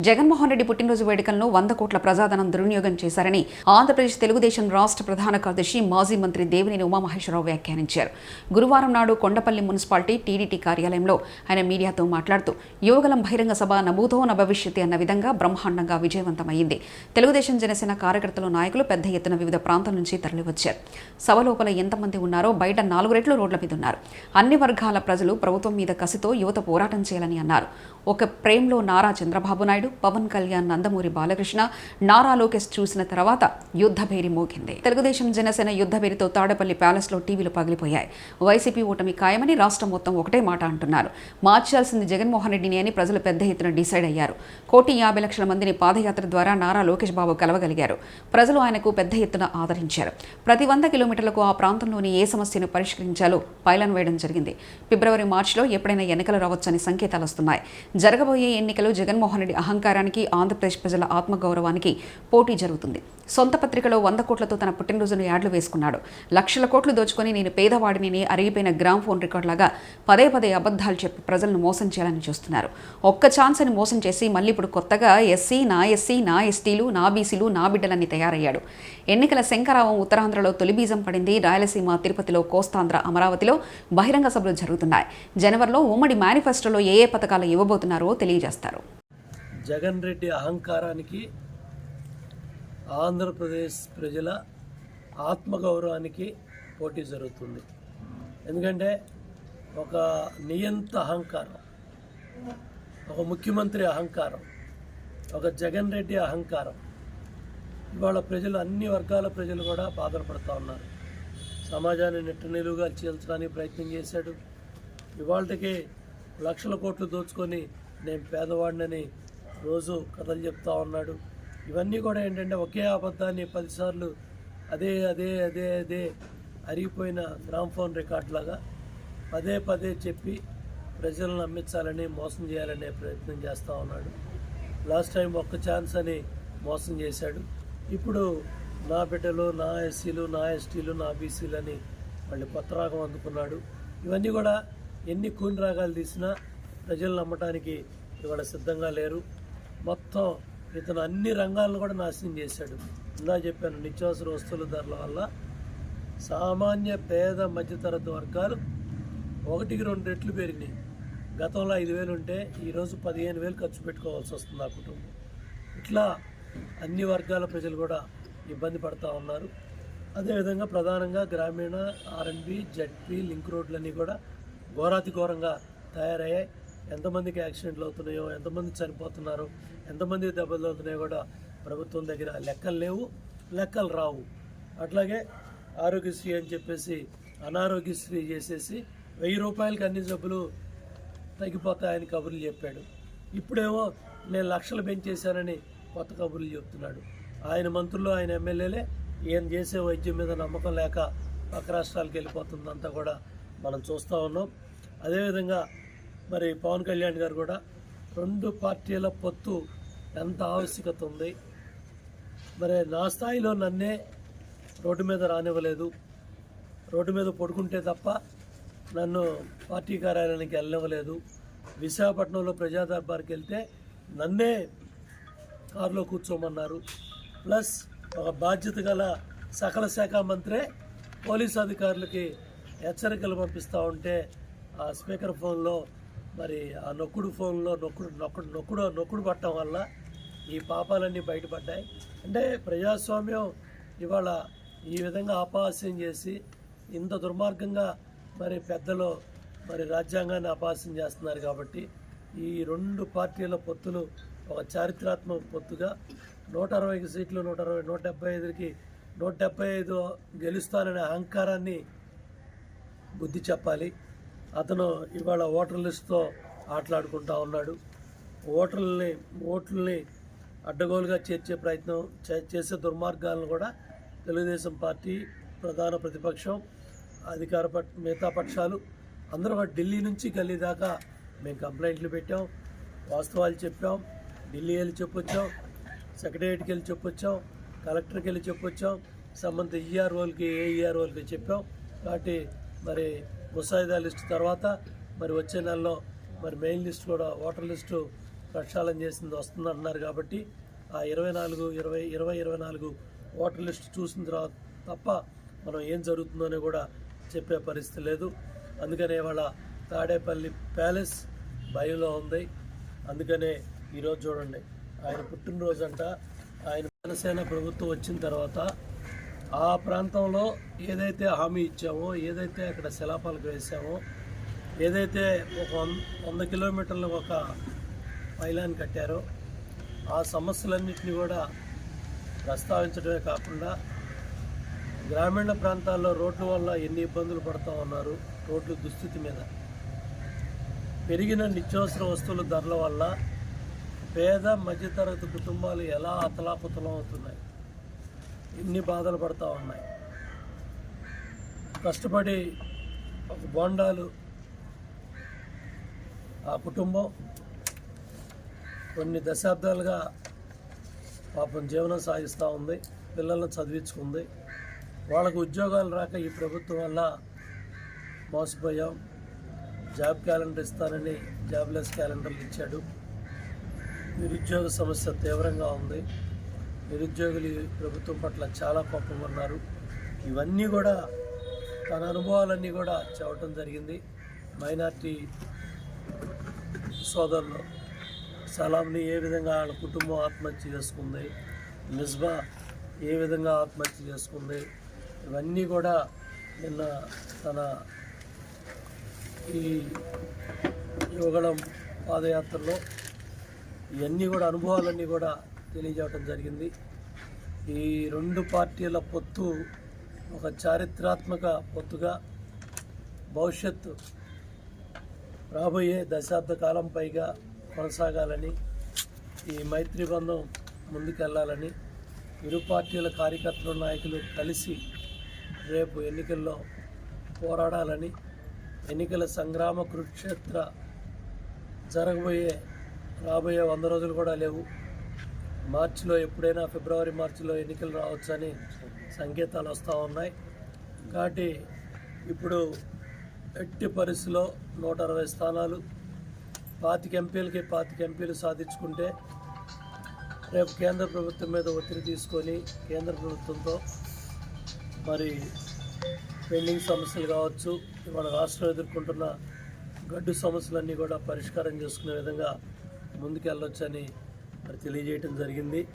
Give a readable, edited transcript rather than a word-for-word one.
జగన్మోహన్ రెడ్డి పుట్టినరోజు వేడుకలను 100 కోట్ల ప్రజాధనం దుర్వినియోగం చేశారని ఆంధ్రప్రదేశ్ తెలుగుదేశం రాష్ట్ర ప్రధాన కార్యదర్శి మాజీ మంత్రి దేవినేని ఉమామహేశ్వరరావు వ్యాఖ్యానించారు. గురువారం నాడు కొండపల్లి మున్సిపాలిటీ టీడీటీ కార్యాలయంలో ఆయన మీడియాతో మాట్లాడుతూ యువగలం బహిరంగ సభ నభూతో నభవిష్యతి అన్న విధంగా బ్రహ్మాండంగా విజయవంతమైంది. తెలుగుదేశం జనసేన కార్యకర్తలు నాయకులు పెద్ద ఎత్తున వివిధ ప్రాంతాల నుంచి తరలివచ్చారు. సభ లోపల ఎంతమంది ఉన్నారో బయట 4 రెట్లు రోడ్ల మీద ఉన్నారు. అన్ని వర్గాల ప్రజలు ప్రభుత్వం మీద కసితో యువత పోరాటం చేయాలని అన్నారు. ఒక ప్రేమ్లో నారా చంద్రబాబు నాయుడు, పవన్ కళ్యాణ్, నందమూరి బాలకృష్ణ, నారా లోకేష్ చూసిన తర్వాత యుద్ధభేరి మోగింది. తెలుగుదేశం జనసేన యుద్ధభేరితో తాడేపల్లి ప్యాలెస్లో టీవీలు పగిలిపోయాయి. వైసీపీ ఓటమి ఖాయమని రాష్ట్రం మొత్తం ఒకటే మాట అంటున్నారు. మార్చాల్సింది జగన్మోహన్ రెడ్డిని అని ప్రజలు పెద్ద ఎత్తున డిసైడ్ అయ్యారు. 1,50,00,000 మందిని పాదయాత్ర ద్వారా నారా లోకేష్ బాబు కలవగలిగారు. ప్రజలు ఆయనకు పెద్ద ఎత్తున ఆదరించారు. ప్రతి 100 కిలోమీటర్లకు ఆ ప్రాంతంలోని ఏ సమస్యను పరిష్కరించాలో పైలన్ వేయడం జరిగింది. ఫిబ్రవరి, మార్చిలో ఎప్పుడైనా ఎన్నికలు రావచ్చని సంకేతాలు వస్తున్నాయి. జరగబోయే ఎన్నికలు జగన్మోహన్ రెడ్డి అహంకారానికి, ఆంధ్రప్రదేశ్ ప్రజల ఆత్మగౌరవానికి పోటీ జరుగుతుంది. సొంత పత్రికలో 100 కోట్లతో తన పుట్టినరోజును యాడ్లు వేసుకున్నాడు. లక్షల కోట్లు దోచుకొని నేను పేదవాడిని అరిగిపోయిన గ్రామ్ ఫోన్ రికార్డులాగా పదే అబద్ధాలు చెప్పి ప్రజలను మోసం చేయాలని చూస్తున్నారు. ఒక్క ఛాన్స్ అని మోసం చేసి మళ్ళీ ఇప్పుడు కొత్తగా ఎస్సీ, నా ఎస్టీలు, నా బీసీలు, నా బిడ్డలని తయారయ్యాడు. ఎన్నికల శంకరావం ఉత్తరాంధ్రలో తొలి బీజం పడింది. రాయలసీమ, తిరుపతిలో, కోస్తాంధ్ర, అమరావతిలో బహిరంగ సభలు జరుగుతున్నాయి. జనవరిలో ఉమ్మడి మేనిఫెస్టోలో ఏ పథకాలు ఇవ్వబోతున్నారో తెలియజేస్తారు. జగన్ రెడ్డి అహంకారానికి, ఆంధ్రప్రదేశ్ ప్రజల ఆత్మగౌరవానికి పోటీ జరుగుతుంది. ఎందుకంటే ఒక నియంత అహంకారం, ఒక ముఖ్యమంత్రి అహంకారం, ఒక జగన్ రెడ్డి అహంకారం ఇవాళ ప్రజలు, అన్ని వర్గాల ప్రజలు కూడా బాధపడుతూ ఉన్నారు. సమాజాన్ని నిలువుగా చీల్చడానికి ప్రయత్నం చేశాడు. ఇవాళకి లక్షల కోట్లు దోచుకొని నేను పేదవాడినని రోజు కథలు చెప్తా ఉన్నాడు. ఇవన్నీ కూడా ఏంటంటే ఒకే అబద్ధాన్ని 10 సార్లు అదే అరిగిపోయిన గ్రామ్ఫోన్ రికార్డులాగా పదే చెప్పి ప్రజలను నమ్మించాలని, మోసం చేయాలనే ప్రయత్నం చేస్తూ ఉన్నాడు. లాస్ట్ టైం ఒక్క ఛాన్స్ అని మోసం చేశాడు. ఇప్పుడు నా బిడ్డలు, నా ఎస్సీలు, నా ఎస్టీలు, నా బీసీలు అని మళ్ళీ కొత్త రాగం అందుకున్నాడు. ఇవన్నీ కూడా ఎన్ని కూని రాగాలు తీసినా ప్రజలు నమ్మటానికి ఇవాళ సిద్ధంగా లేరు. మొత్తం ఇతను అన్ని రంగాలను కూడా నాశనం చేశాడు. ఇందా చెప్పాను, నిత్యావసర వస్తువుల ధరల వల్ల సామాన్య పేద మధ్యతరగతి వర్గాలు 1-2 రెట్లు పెరిగినాయి. గతంలో 5,000 ఉంటే ఈరోజు 15,000 ఖర్చు పెట్టుకోవాల్సి వస్తుంది ఆ కుటుంబం. ఇట్లా అన్ని వర్గాల ప్రజలు కూడా ఇబ్బంది పడుతూ ఉన్నారు. అదేవిధంగా ప్రధానంగా గ్రామీణ, ఆర్ఎండ్బి, జెడ్పీ, లింక్ రోడ్లన్నీ కూడా ఘోరాతి ఘోరంగా తయారయ్యాయి. ఎంతమందికి యాక్సిడెంట్లు అవుతున్నాయో, ఎంతమంది చనిపోతున్నారో, ఎంతమంది దెబ్బలు అవుతున్నాయో కూడా ప్రభుత్వం దగ్గర లెక్కలు లేవు, లెక్కలు రావు. అట్లాగే ఆరోగ్యశ్రీ అని చెప్పేసి అనారోగ్యశ్రీ చేసేసి 1000 రూపాయలకి అన్ని జబ్బులు తగ్గిపోతాయని కబుర్లు చెప్పాడు. ఇప్పుడేమో నేను లక్షలు పెంచేశానని కొత్త కబుర్లు చెప్తున్నాడు. ఆయన మంత్రులు, ఆయన ఎమ్మెల్యేలే ఈయన చేసే వైద్యం మీద నమ్మకం లేక పక్క రాష్ట్రాలకు వెళ్ళిపోతుందంతా కూడా మనం చూస్తూ ఉన్నాం. అదేవిధంగా మరి పవన్ కళ్యాణ్ గారు కూడా 2 పార్టీల పొత్తు ఎంత ఆవశ్యకత ఉంది. మరి నా స్థాయిలో నన్నే రోడ్డు మీద రానివ్వలేదు. రోడ్డు మీద పడుకుంటే తప్ప నన్ను పార్టీ కార్యాలయానికి వెళ్ళనివ్వలేదు. విశాఖపట్నంలో ప్రజా దర్బార్కి వెళ్తే నన్నే కారులో కూర్చోమన్నారు. ప్లస్ ఒక బాధ్యత గల సకల శాఖ మంత్రే పోలీసు అధికారులకి హెచ్చరికలు పంపిస్తూ ఉంటే ఆ స్పీకర్ ఫోన్లో మరి ఆ ఫోన్లో నొక్కుడు పట్టడం వల్ల ఈ పాపాలన్నీ బయటపడ్డాయి. అంటే ప్రజాస్వామ్యం ఇవాళ ఈ విధంగా అపహాస్యం చేసి ఇంత దుర్మార్గంగా మరి పెద్దలు మరి రాజ్యాంగాన్ని అపహాస్యం చేస్తున్నారు. కాబట్టి ఈ 2 పార్టీల పొత్తులు ఒక చారిత్రాత్మక పొత్తుగా 160 సీట్లు, 175కి 175 గెలుస్తాననే అహంకారాన్ని బుద్ధి చెప్పాలి. అతను ఇవాళ ఓటర్ లిస్టుతో ఆటలాడుకుంటా ఉన్నాడు. ఓట్లని అడ్డగోలుగా చేర్చే ప్రయత్నం చేసే దుర్మార్గాలను కూడా తెలుగుదేశం పార్టీ, ప్రధాన ప్రతిపక్షం, అధికార మిగతా పక్షాలు అందరూ ఢిల్లీ నుంచి గల్లీ దాకా మేము కంప్లైంట్లు పెట్టాం, వాస్తవాలు చెప్పాం, ఢిల్లీ వెళ్ళి చెప్పొచ్చాం, సెక్రటేరియట్కి వెళ్ళి చెప్పొచ్చాం, కలెక్టర్కి వెళ్ళి చెప్పొచ్చాం, సంబంధిత ఈఆర్ఓలకి, ఏఈఆర్ఓలకి చెప్పాం. కాబట్టి మరి ముసాయిదా లిస్టు తర్వాత మరి వచ్చే నెలలో మరి మెయిన్ లిస్టు కూడా, ఓటర్ లిస్టు ప్రక్షాళన చేసింది వస్తుందంటున్నారు కాబట్టి ఆ 24 ఓటర్ లిస్ట్ చూసిన తర్వాత తప్ప మనం ఏం జరుగుతుందోనే కూడా చెప్పే పరిస్థితి లేదు. అందుకనే వాళ్ళ తాడేపల్లి ప్యాలెస్ భయంలో ఉంది. అందుకనే ఈరోజు చూడండి, ఆయన పుట్టినరోజు అంట. ఆయన జనసేన ప్రభుత్వం వచ్చిన తర్వాత ఆ ప్రాంతంలో ఏదైతే హామీ ఇచ్చామో, ఏదైతే అక్కడ శిలాఫలకం వేసామో, ఏదైతే ఒక 100 కిలోమీటర్లకు ఒక పైలాన్ కట్టారో ఆ సమస్యలన్నింటినీ కూడా ప్రస్తావించడమే కాకుండా గ్రామీణ ప్రాంతాల్లో రోడ్ల వల్ల ఎన్ని ఇబ్బందులు పడుతూ ఉన్నారు, రోడ్ల దుస్థితి మీద, పెరిగిన నిత్యావసర వస్తువుల ధరల వల్ల పేద మధ్యతరగతి కుటుంబాలు ఎలా అతలాకుతలం అవుతున్నాయి, ఎన్ని బాధలు పడుతూ ఉన్నాయి. కష్టపడి ఒక బోండాలు ఆ కుటుంబం కొన్ని దశాబ్దాలుగా పాపం జీవనం సాగిస్తూ ఉంది, పిల్లలను చదివించుకుంది. వాళ్ళకు ఉద్యోగాలు రాక ఈ ప్రభుత్వం వల్ల మోసపోయాం. జాబ్ క్యాలెండర్ ఇస్తానని జాబ్లెస్ క్యాలెండర్లు ఇచ్చాడు. నిరుద్యోగ సమస్య తీవ్రంగా ఉంది. నిరుద్యోగులు ఈ ప్రభుత్వం పట్ల చాలా కోపంగా ఉన్నారు. ఇవన్నీ కూడా తన అనుభవాలన్నీ కూడా చెప్పడం జరిగింది. మైనార్టీ సోదరులు సలాంని ఏ విధంగా వాళ్ళ కుటుంబం ఆత్మహత్య చేసుకుంది, మిస్బా ఏ విధంగా ఆత్మహత్య చేసుకుంది, ఇవన్నీ కూడా నిన్న తన ఈ యువగళం పాదయాత్రలో ఇవన్నీ కూడా అనుభవాలన్నీ కూడా తెలియజేయడం జరిగింది. ఈ రెండు పార్టీల పొత్తు ఒక చారిత్రాత్మక పొత్తుగా భవిష్యత్తు రాబోయే దశాబ్ద కాలం పైగా కొనసాగాలని, ఈ మైత్రి బంధం ముందుకెళ్లాలని ఇరు పార్టీల కార్యకర్తలు, నాయకులు కలిసి రేపు ఎన్నికల్లో పోరాడాలని, ఎన్నికల సంగ్రామ కురుక్షేత్ర రాబోయే 100 రోజులు కూడా లేవు. మార్చిలో ఎప్పుడైనా మార్చిలో ఎన్నికలు రావచ్చని సంకేతాలు వస్తూ ఉన్నాయి. కాబట్టి ఇప్పుడు ఎట్టి పరిస్థితిలో 160 స్థానాలు 25 ఎంపీలు సాధించుకుంటే రేపు కేంద్ర ప్రభుత్వం మీద ఒత్తిడి తీసుకొని కేంద్ర ప్రభుత్వంతో మరి పెండింగ్ సమస్యలు కావచ్చు, మన రాష్ట్రం ఎదుర్కొంటున్న గడ్డు సమస్యలన్నీ కూడా పరిష్కారం చేసుకునే విధంగా ముందుకెళ్ళొచ్చని మరి తెలియజేయడం జరిగింది.